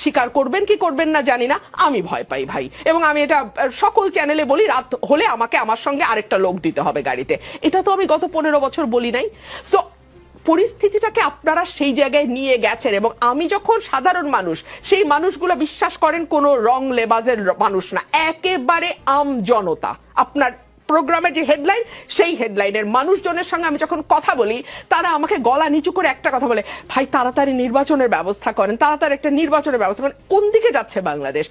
স্বীকার করবেন কি করবেন না জানি না, আমি ভয় পাই ভাই। এবং আমি এটা সকল চ্যানেলে বলি, রাত হলে আমাকে আমার সঙ্গে আরেকটা লোক দিতে হবে গাড়িতে। এটা তো আমি গত 15 বছর বলি নাই। সো পরিস্থিতিটাকে আপনারা সেই জায়গায় নিয়ে গেছেন, এবং আমি যখন সাধারণ মানুষ, সেই মানুষগুলো বিশ্বাস করেন কোনো রং লেবাজের মানুষ না, একেবারে আম জনতা। আপনার প্রোগ্রামের যে হেডলাইন, সেই হেডলাইনের মানুষজনের সঙ্গে আমি যখন কথা বলি, তারা আমাকে গলা নিচু করে একটা কথা বলে, ভাই তাড়াতাড়ি নির্বাচনের ব্যবস্থা করেন, তাড়াতাড়ি একটা নির্বাচনের ব্যবস্থা করেন। কোন দিকে যাচ্ছে বাংলাদেশ?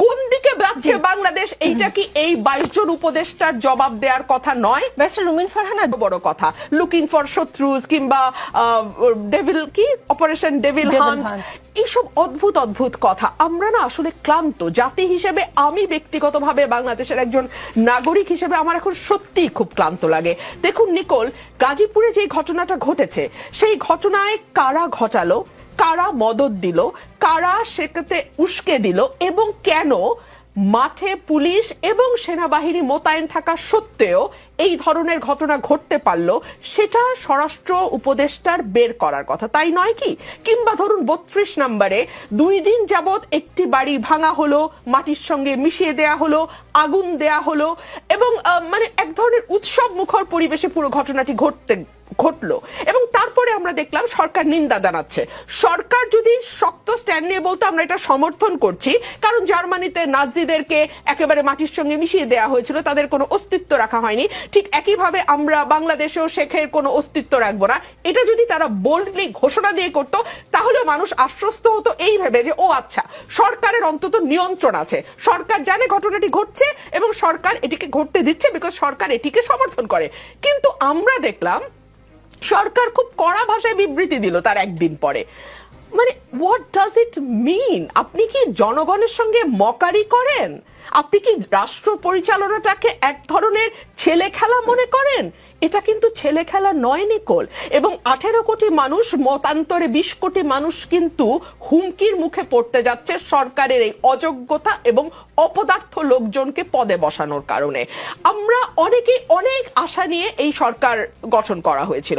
কোন দিকে যাচ্ছে বাংলাদেশ? এইটা কি এই 22 জন উপদেষ্টার জবাব দেওয়ার কথা নয়? ব্যারিস্টার রুমিন ফারহানা, বড় কথা লুকিং ফর শত্রুজ কিংবা ডেভিল কি অপারেশন ডেভিল হান্ট, এইসব অদ্ভুত অদ্ভুত কথা। আমরা না আসলে ক্লান্ত জাতি হিসেবে, আমি ব্যক্তিগতভাবে বাংলাদেশের একজন নাগরিক হিসেবে আমার এখন সত্যিই খুব ক্লান্ত লাগে। দেখুন নিকোল, গাজীপুরে যে ঘটনাটা ঘটেছে, সেই ঘটনায় কারা ঘটালো, কারা মদদ দিল, কারা সেটাতে উস্কে দিল, এবং কেন মাঠে পুলিশ এবং সেনাবাহিনী মোতায়েন থাকা সত্ত্বেও এই ধরনের ঘটনা ঘটতে পারলো, সেটা স্বরাষ্ট্র উপদেষ্টার বের করার কথা, তাই নয় কি? কিংবা ধরুন 32 নম্বরে 2 দিন যাবৎ একটি বাড়ি ভাঙা হলো, মাটির সঙ্গে মিশিয়ে দেয়া হলো, আগুন দেয়া হলো, এবং মানে এক ধরনের উৎসব মুখর পরিবেশে পুরো ঘটনাটি ঘটলো। এবং তারপরে আমরা দেখলাম সরকার নিন্দা জানাচ্ছে। সরকার যদি শক্ত স্ট্যান্ড নিয়ে বলতো আমরা এটা সমর্থন করছি, কারণ জার্মানিতে নাজিদেরকে একেবারে মাটির সঙ্গে মিশিয়ে দেওয়া হয়েছিল, তাদের কোনো অস্তিত্ব রাখা হয়নি, ঠিক একইভাবে আমরা বাংলাদেশেও শেখের কোনো অস্তিত্ব রাখবো না, এটা যদি তারা বোল্ডলি ঘোষণা দিয়ে করতো, তাহলে মানুষ আশ্বস্ত হতো এই ভেবে যে ও আচ্ছা, সরকারের অন্তত নিয়ন্ত্রণ আছে, সরকার জানে ঘটনাটি ঘটছে এবং সরকার এটিকে ঘটতে দিচ্ছে বিকজ সরকার এটিকে সমর্থন করে। কিন্তু আমরা দেখলাম সরকার খুব কড়া ভাষায় বিবৃতি দিল তার একদিন পরে। মানে হোয়াট ডাজ ইট মিন? আপনি কি জনগণের সঙ্গে মকারি করেন? আপনি কি রাষ্ট্র পরিচালনাটাকে এক ধরনের ছেলে খেলা মনে করেন? এটা কিন্তু ছেলে খেলা নয় নিকোল। এবং 18 কোটি মানুষ, মতান্তরে 20 কোটি মানুষ কিন্তু হুমকির মুখে পড়তে যাচ্ছে সরকারের এই অযোগ্যতা এবং অপদার্থ লোকজনকে পদে বসানোর কারণে। আমরা অনেকেই অনেক আশা নিয়ে এই সরকার গঠন করা হয়েছিল।